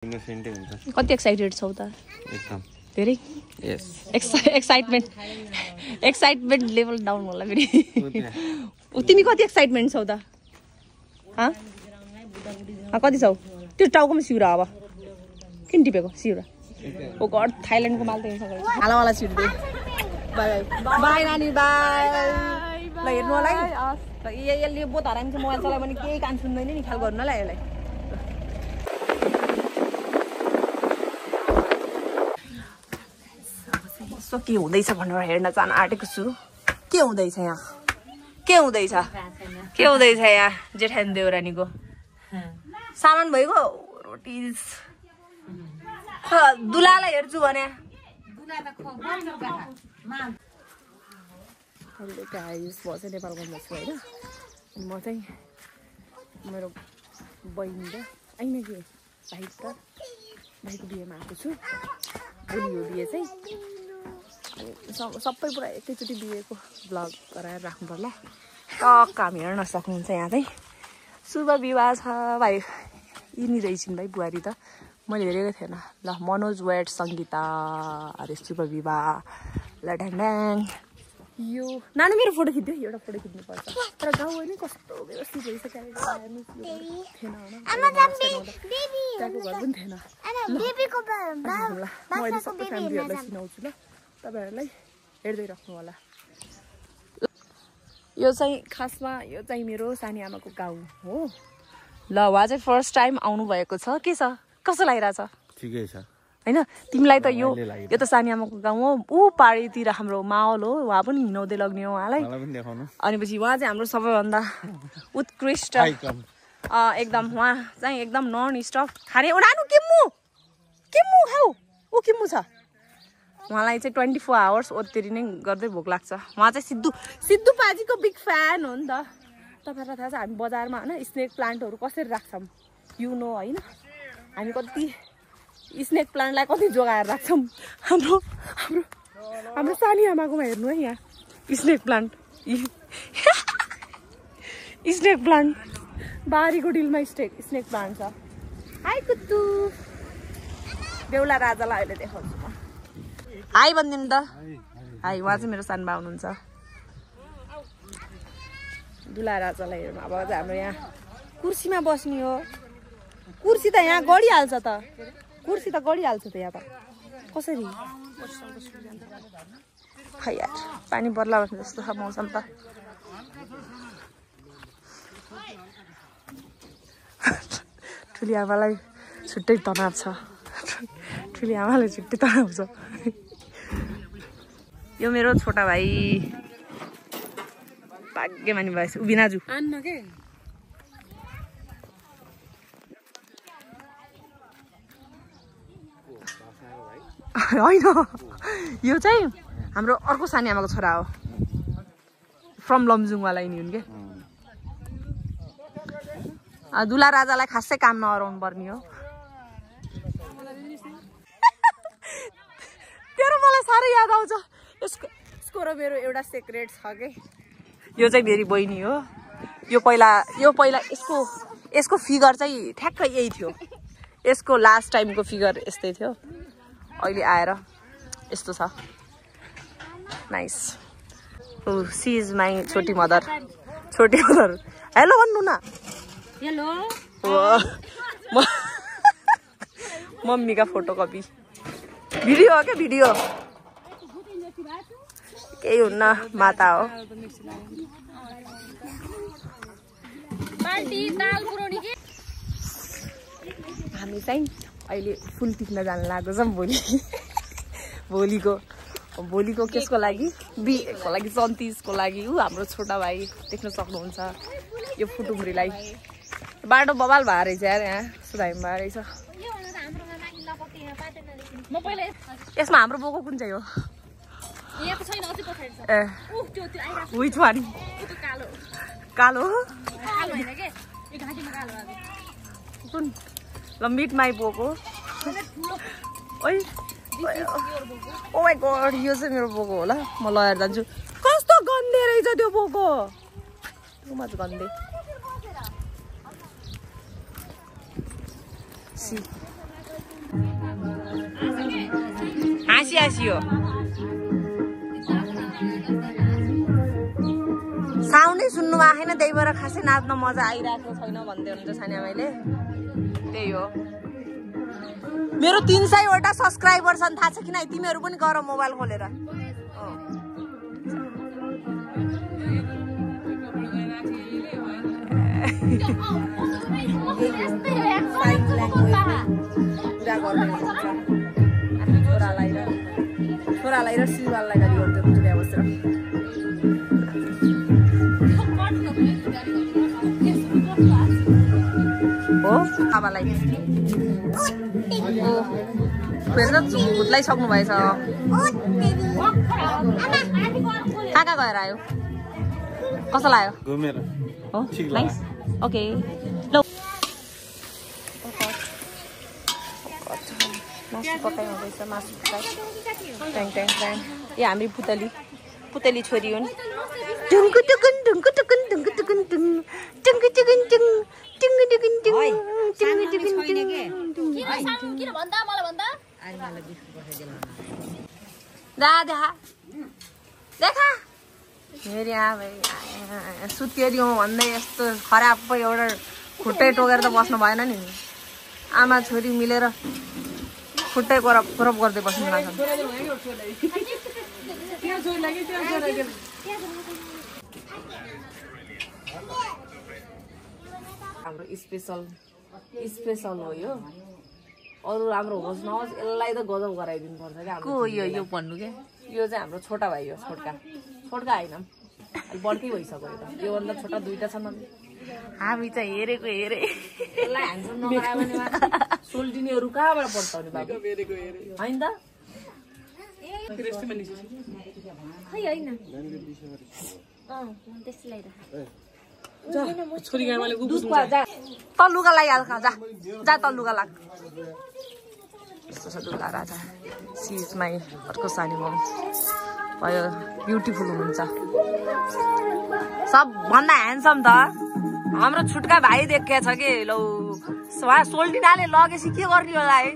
इनोसेन्टै हुन्छ। कति एक्साइटेड छौ त? एकदम धेरै यस एक्साइटमेन्ट लेभल डाउन होला फेरि। तिमी कति एक्साइटमेन्ट छौ त? कति छौ? त्यो टाउकोमा सिउरा अब किन टिपेको सिउरा? ओ गड थाइल्यान्डको माल त हालावाला छिर्दै। बाई बाई नानी बाई। ल हेर्नु होला है। यसले बोत हराइन्छ मोबाइल चलायो भने केही कान सुन्दैन नि, ख्याल गर्नु होला यसलाई। सो के हुँदैछ भनेर हेर्न जान आँटेको छु। के हुँदैछ यहाँ? के हुँदैछ यहाँ जेठानी देउरानीको? सामान भइगयो रोटी दुलालाई हेर्छु भने नेपाल गएको छु होइन। म चाहिँ मेरो बहिनी र ऐना के भाइको बिहेमा आएको छु। भोलि हो बिहे चाहिँ। सबै पुरा एकैचोटि बिहेको भ्लग गराएर राख्नु पर्ला। टक्क हामी हेर्न सक्नुहुन्छ। यहाँ चाहिँ शुभ विवाह छ भाइ। यिनी रहेछन् भाइ बुहारी त मैले हेरेको थिएन। ल मनोज वेट सङ्गीता अरे शुभ विवाह ल ढ्याङ। यो नानी मेरो फोटो खिच्यो। एउटा फोटो खिच्नु पर्छ तर गाउँ होइन कस्तो व्यवस्थित भइसक्यो। घर पनि थिएन। म अहिले सबै फ्यामिलीहरूलाई चिनाउँछु ल, तपाईँहरूलाई हेर्दै राख्नु होला। यो चाहिँ खासमा यो चाहिँ मेरो सानी आमाको गाउँ हो। ल उहाँ चाहिँ फर्स्ट टाइम आउनु भएको छ। के छ कस्तो लागिरहेछ? ठिकै छ होइन तिमीलाई त यो त सानी आमाको गाउँ हो। ऊ पारीतिर हाम्रो माहौल हो। उहाँ पनि हिँडाउँदै लग्ने हो उहाँलाई। अनि पछि उहाँ चाहिँ हाम्रो सबैभन्दा उत्कृष्ट एकदम। उहाँ चाहिँ एकदम नन स्टप खाने। नानु किम्मु खाऊ। ऊ किम्मु छ। उहाँलाई चाहिँ 24 आवर्स ओत्तेरी नै गर्दै भोक लाग्छ। उहाँ चाहिँ सिद्धु पाजीको बिग फ्यान हो नि त। तपाईँहरूलाई थाहा छ हामी बजारमा होइन स्नेक प्लान्टहरू कसरी राख्छौँ यु नो होइन। हामी कति स्नेक प्लान्टलाई कति जोगाएर राख्छौँ। हाम्रो सानी आमाकोमा हेर्नु है यहाँ स्नेक प्लान्ट बारीको डिलमा स्नेक प्लान्ट छ। हाई कुत्तु बेहुला राजालाई अहिले देखाउँछु म। हाई भनिदिनु त। हाई उहाँ चाहिँ मेरो सानो बा हुनुहुन्छ। दुला राजालाई हेर्नु। अब चाहिँ हाम्रो यहाँ कुर्सीमा बस्ने हो। कुर्सी त यहाँ गडिहाल्छ त। यहाँ त कसरी खै यार पानी पर्ला भन्ने जस्तो छ मौसम त। ठुली आमालाई छुट्टै तनाव छ। ठुली आमालाई छुट्टै तनाव छ। यो मेरो छोटा भाइ भाग्यमानी भएछ। उबिनाजु होइन यो चाहिँ हाम्रो अर्को सानी आमाको छोरा हो। फ्रम लमजुङवाला यिनी हुन् के। दुला राजालाई खासै काम नहराउनु पर्ने हो। तेरो मलाई साह्रै याद आउँछ। यसको र मेरो एउटा सिक्रेट छ के। यो चाहिँ मेरी बहिनी हो। यो पहिला यसको फिगर चाहिँ ठ्याक्कै यही थियो। यसको लास्ट टाइमको फिगर यस्तै थियो। अहिले आएर यस्तो छ। नाइस। सी इज माई छोटी मदर। हेलो भन्नु न। हेलो मम्मीका फोटोकपी भिडियो हो क्या भिडियो केही हुन्न। माता हो। हामी चाहिँ अहिले फुल टिप्न जान लागेको छौँ भोलिको केसको लागि बिहेको लागि 34 को लागि। ऊ हाम्रो छोटा भाइ देख्न सक्नुहुन्छ यो फुटुम्रीलाई। बाटो बबाल भएर रहेछ यार। यहाँ सुधाइ भएर रहेछ। यसमा हाम्रो बोको कुन चाहिँ हो? Which one? कालो कुन? ल मिट माई बोको। ओ माई गॉड यो चाहिँ मेरो बोको होला। म लगाएर जान्छु। कस्तो गन्धे रहेछ त्यो बोको। गन्धे हाँसी हाँसी हो साउन्डै सुन्नु भएको छैन त्यही भएर खासै नाच्न मजा आइरहेको छैन भन्दै हुनुहुन्छ सानिया मैले त्यही हो मेरो 300 वटा सब्स्क्राइबर छन् थाहा छ किन तिमीहरू पनि गर मोबाइल खोलेर छोरालाई र शिवलाई गाली गर्दै हुन्छ त्यहाँ बसेर हो बाबालाई फेरि त भुतलाई सक्नु भएछ कहाँ गएर आयो कस्तो लाग्यो घुमेर हो नाइस ओके ल मासु पकाइ हुँदैछ मासु पकाइ ट्याङ ट्याङ ट्याङ ए हामी पुतली छोरी हुन् ढुङ्गु टुकुन ढुङ्गु टुकुन ढुङ्गु टुकुन ढुङ ढुङ्गु टुकुन ढुङ ढुङ्गु टुकुन ढुङ ढुङ्गु टुकुन ढुङ किन भन्दा मलाई भन्दा आज मलाई बिस्कुट पठाइदेऊ देखा मेरी सुत्केरी हौ भन्दै यस्तो खराब एउटा खुट्टै टोकेर त बस्नु भएन नि आमा छोरी मिलेर खुट्टै करप गर्दै बस्नु लाग्छ हाम्रो स्पेशल हो यो अरू राम्रो होस् नहोस् यसलाई त गजब गराइदिनु पर्छ क्या को यो भन्नु के यो चाहिँ हाम्रो छोटा भाइ हो छोटका होइन बड्कै भइसक्यो योभन्दा छोटा दुईटा छन् हामी त हेरेको यसलाई ह्यान्डसम नगरायो भने सोल्टिनेहरू कहाँबाट पर्छ नि बाबु होइन त खै होइन तल्लुगा लागिहाल्छ जा तल्लुगा लाग यस्तो छ दुला राजा सिज माई अर्को सानी मम भयो ब्युटिफुल हुनुहुन्छ सबभन्दा ह्यान्डसम त हाम्रो छुट्का भाइ देखेको छ कि लौ उहाँ सोल्टिनाले लगेपछि के गर्ने होला है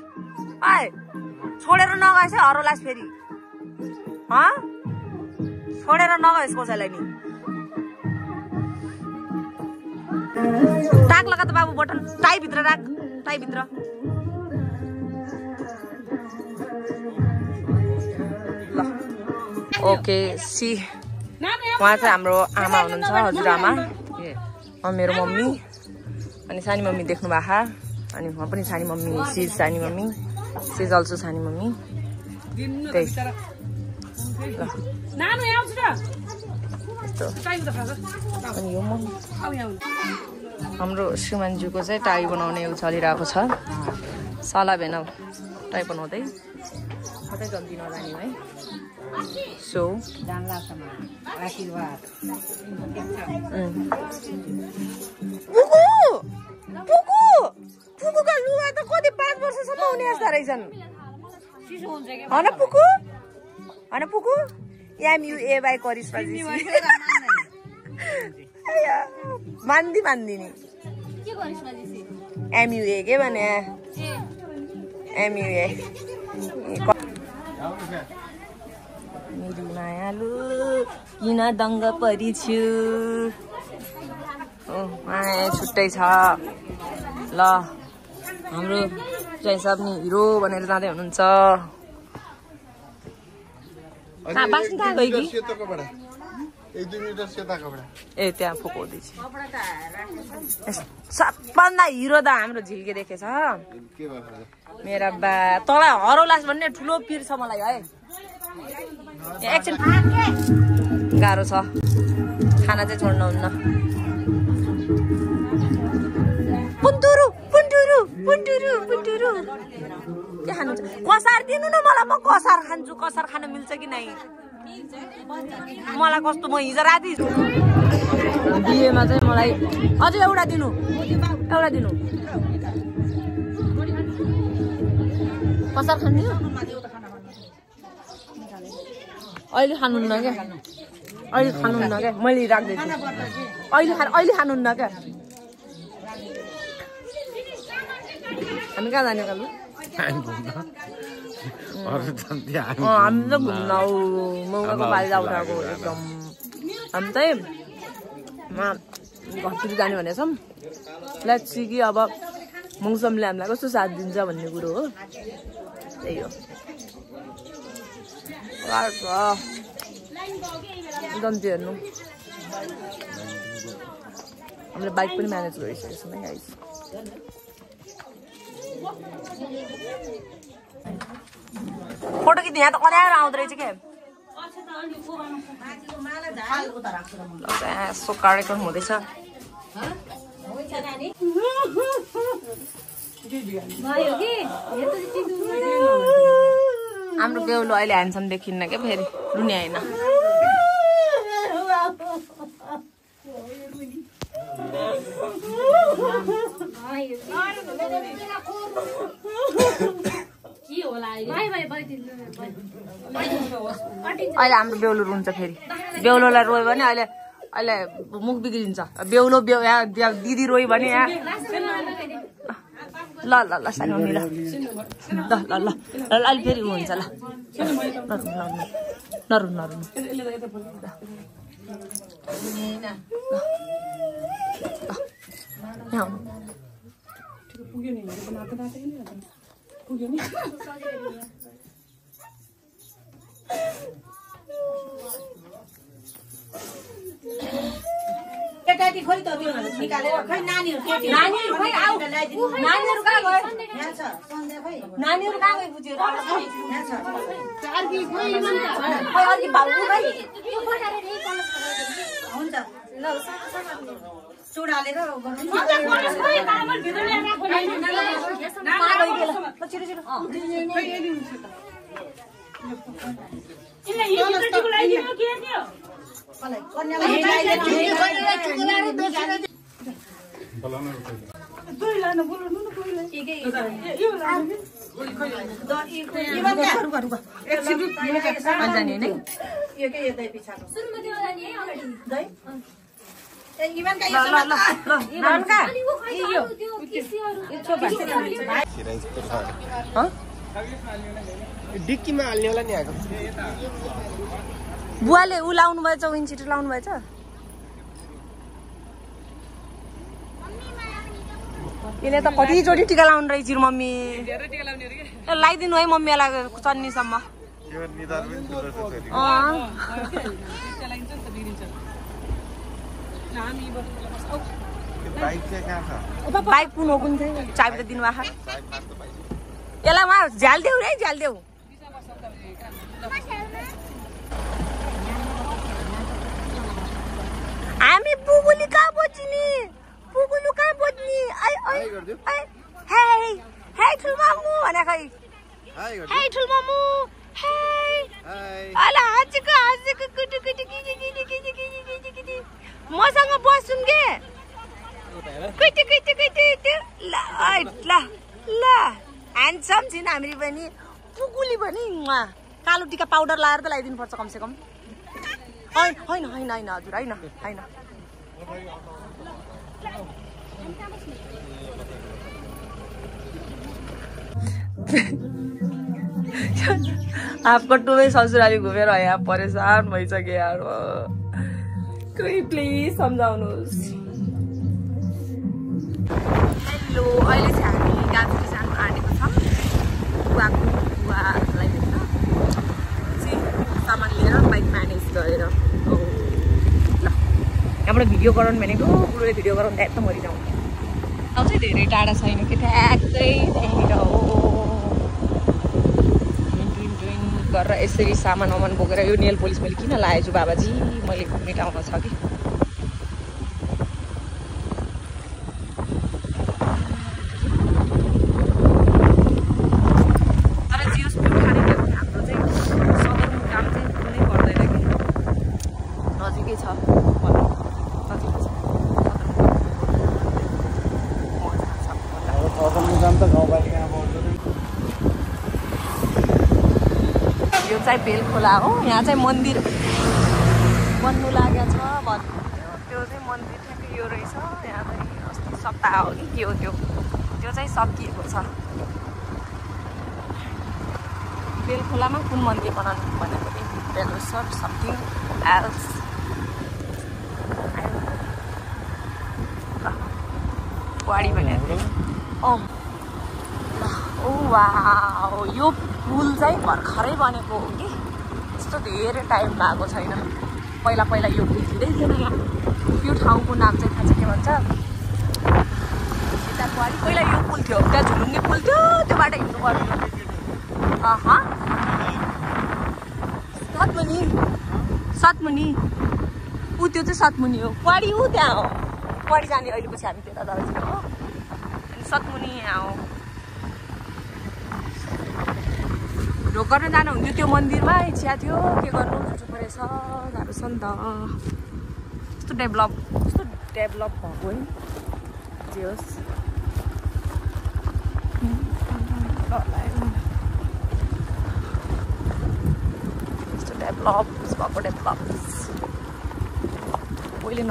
छोडेर नगएछ अरूलाई फेरि छोडेर नगएछ कसैलाई नि टाक लगा त बाबु बटन टाइभित्र राख टाइभित्र ल ओके सी उहाँ चाहिँ हाम्रो आमा हुनुहुन्छ हजुरआमा मेरो मम्मी अनि सानी मम्मी देख्नु भएको अनि म पनि सानी मम्मी सिज सानी मम्मी सिज अल्सो सानी मम्मी त्यही अनि यो हाम्रो श्रीमानज्यूको चाहिँ टाई बनाउने चलिरहेको छ साला भेना टाई बनाउँदै कतै गल्ती नजाने है सो पुकुका लुगा त कति 5 वर्षसम्म हुने जस्ता रहेछन् होइन पुकु MUA करिस्माजी मान्दिनी MUA के भने MUA मेरी मायालु किन दङ्ग परिछु माया छुट्टै छ ल हाम्रो जय सब नि हिरो भनेर जाँदै हुनुहुन्छ ए त्यहाँ फुकाउँदैछ सबभन्दा हिरो त हाम्रो झिल्के देखेछ मेरा बा तँलाई हरौलास भन्ने ठुलो पिर छ मलाई है एकछिन गाह्रो छ खाना चाहिँ छोड्नुहुन्न पुन्तुरु के खानुहुन्छ कसार दिनु न मलाई म कसार खान्छु कसार खान मिल्छ कि नै मलाई कस्तो म हिजो राति बिहेमा चाहिँ मलाई अझै एउटा दिनु कसार खानु अहिले खानुहुन्न क्या मैले राख्दैछु अहिले खानुहुन्न क्या हामी कहाँ जाने कालु हामी त घुम्न मौकाको फाइदा उठाएको एकदम। हामी चाहिँ घरतिर जाने भनेको छौँ। लेट्स सी कि अब मौसमले हामीलाई कस्तो साथ दिन्छ भन्ने कुरो हो। त्यही हो जन्ती हेर्नु। हामीले बाइक पनि म्यानेज गरिसकेको छौँ है गाइस। फोटो खिच्नु यहाँ त कताबाट आउँदो रहेछ के यसो कार्यक्रम हुँदैछ। हाम्रो बेहुलो अहिले ह्यान्डसम देखिन्न क्या फेरि रुनी होइन। अहिले हाम्रो बेहुलो रुन्छ फेरि। बेहुलोलाई रोयो भने अहिले अहिले मुख बिग्रिन्छ। बेहुलो दिदी रोयो भने यहाँ ल ल ल सानो ल ल ल ल अहिले फेरि हुन्छ ल नरु नरु केटाटी खोइ त निकालेर खै नानीहरु कहाँ गए? नानीहरु कहाँ गए बुझ्यो र? हुन्छ ल चुडालेर डिक्कीमा हाल्ने होला नि आएको बुवाले उ लाउनु भएछ विन सिटर लाउनु भएछ यसले त कतिचोटि टिका लाउनु रहेछ मम्मी लगाइदिनु है मम्मीलाई चन्नीसम्म बाइक कुन हो कुन चाहिँ चाबी त दिनु आखा यसलाई उहाँ झ्यालदेऊ रे झ्यालदेऊ हामी पुगुली कहाँ बज्ने पुगुलु कहाँ बज्ने हे ठुलमामु भने खै हे ठुलमामु हे अला हाँसेको कुटु कुटु किटि मसँग बस्छौँ के कुटु कुटु कुटु ल ल ल ह्यान्डसम छिन् हामीले पनि पुगुली पनि कालो टिका पाउडर लाएर त लगाइदिनु पर्छ कमसेकम होइन होइन होइन होइन हजुर होइन होइन आपको टुवे ससुराली घुमेर यहाँ परेशान भइसक्यो यार कोही प्लिज सम्झाउनुहोस् हेलो अहिले चाहिँ हामी गाछी जानु आँटेको छौँ बुवालाई देख्न सामान लिएर बाइक म्यानेज गरेर ल यहाँबाट भिडियो गराउनु भनेको बुढोले भिडियो गराउनु त्यहाँ त मरिजाउँ अब चाहिँ धेरै टाढा छैन कि ठ्याक्कै त्यहीँनिर हो गरेर यसरी सामान वामान बोकेर यो नेल पोलिस मैले किन लगाएछु बाबाजी मैले मेटाउन छ कि यो चाहिँ बेल खोला हो यहाँ चाहिँ मन्दिर बन्नु लागेको छ त्यो चाहिँ मन्दिर ठ्याक्कै यो रहेछ यहाँ चाहिँ अस्ति सप्ताह हो कि के हो त्यो चाहिँ सकिएको छ बेलखोलामा कुन मन्दिर बनाउनु भनेको नि बेलसर समथिङ एल्स वाडी भनेको ओ वाउ यो पुल चाहिँ भर्खरै बनेको हो कि यस्तो धेरै टाइम भएको छैन पहिला पहिला यो पुल थिँदै थिएन यहाँ यो ठाउँको नाम चाहिँ थाहा छ के भन्छ सीतापुवाडी पहिला यो पुल थियो त्यहाँ झुलुङ्गे पुल थियो त्यो बाटो हिँड्नु पर्यो सातमुनि ऊ त्यो चाहिँ सातमुनि हो पुवाडी ऊ त्यहाँ हो पुवाडी जाने अहिले पछि हामी त्यता दार्जिलिङ हो अनि सातमुनि यहाँ हो ढोक गर्न जानुहुन्थ्यो त्यो मन्दिरमा इच्छा थियो के गर्नु छुट्टो रहेछ गाह्रो छ नि त कस्तो डेभलप भएको है जे होस् कस्तो डेभलप भएको डेभलप पहिले न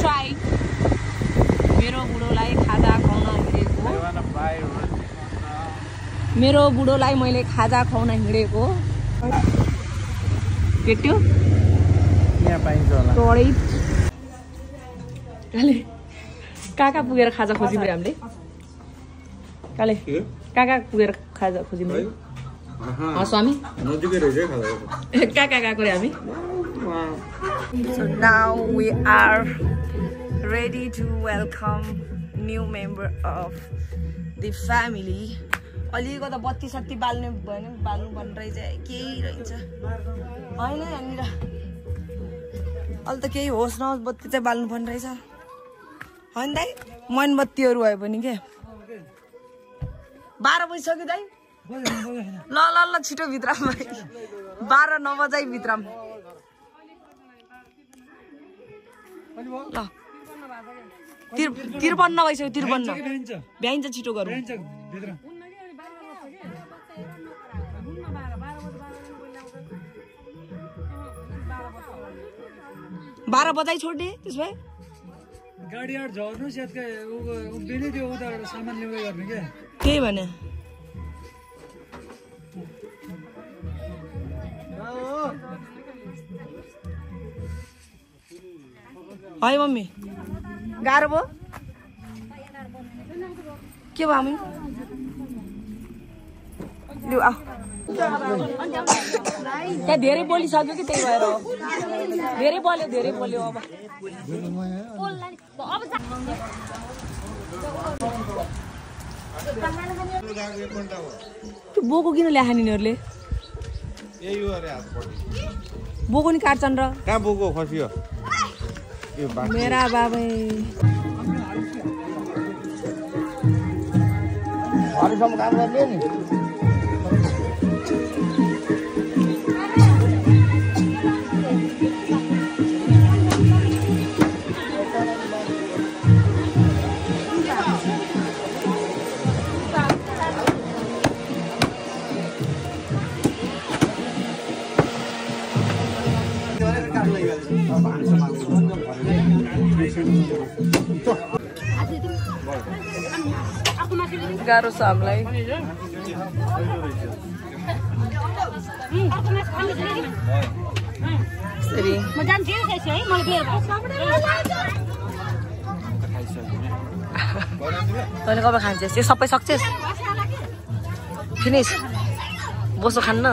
ट्राई मेरो बुढोलाई खाजा खुवाउन हिँडेको मेरो बुढोलाई मैले खाजा खुवाउन हिँडेको भेट्यो यहाँ पाइन्छ होला टोडै काले कहाँ पुगेर खाजा खोज्यौँ रे हामीले काले कहाँ पुगेर खाजा खोज्यौँ रे स्वामी नजिकै रहेछ कहाँ गएको रे हामी So now we are ready to welcome new member of the family. अलिको त बत्ती सत्ती बाल्नु भएन बाल्नु पर्ने रहेछ केही रहेछ होइन यहाँनिर अहिले त केही होस् न बत्ती चाहिँ बाल्नु पर्ने रहेछ होइन दाइ मोमबत्तीहरू भयो भने के 12 बजिसक्यो दाइ ल ल ल छिटो भित्रमा 12 नबजाइ भित्रमा ल 53 भइसक्यो 53 भ्याइन्छ छिटो गरौँ 12 बजाइ छोड्ने त्यसो भए गाडी आठ झर्नुस् यादका उभिने त्यो उता सामान ल्याउँदै गर्ने के त्यही भने है मम्मी गाह्रो भयो के भयो हामी लु आ त्यहाँ धेरै बोलिसक्यो कि त्यही भएर धेरै बोल्यो अब त्यो बोको किन ल्याएन यिनीहरूले बोको नि काट्छन् र कहाँ बोको खसियो मेरा बाबै हरिसम्म काम गर्ने नि गाह्रो छ हामीलाई तैँले कब खान्छस् यो सबै सक्छस् फिनिस बोसो खान्न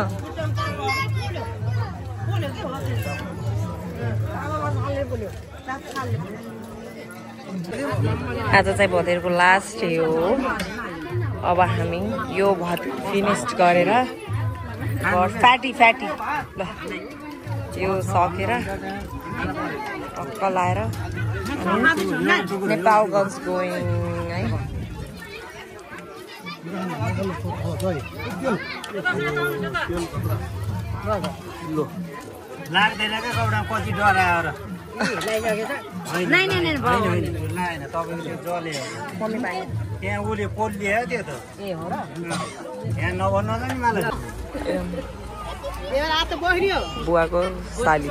आज चाहिँ भदैरको लास्ट डे हो अब हामी यो भात फिनिस गरेर फ्याटी ल यो सकेर टक्क लाएर नेपालगञ्ज गोइङ है लाग्दैन क्या कौडा पछि डराएर त्यहाँ उसले पोलियो त्यो त यहाँ नभन्नु नि मलाई बुवाको साली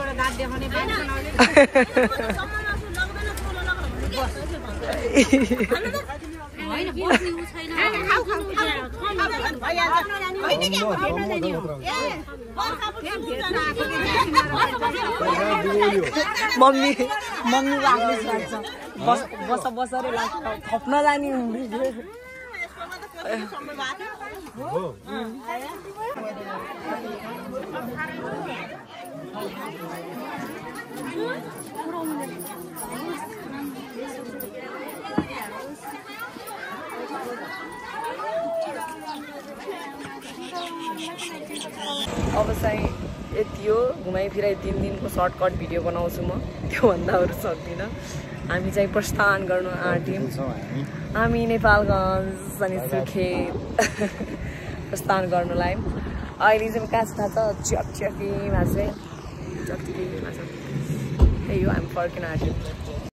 मम्मी लाग्ने लाग्छ बस रे लाग्छ थप्न जाने अब चाहिँ यति हो घुमाइफिराइ 3 दिनको सर्टकट भिडियो बनाउँछु म त्योभन्दा अरू सक्दिनँ हामी चाहिँ प्रस्थान गर्न आँट्यौँ हामी नेपालगञ्ज अनि सुर्खेत प्रस्थान गर्नुलाई अहिले चाहिँ कहाँ छ थाहा छ चकचकीमा चाहिँ त्यही हो हामी फर्किन आँट्यौँ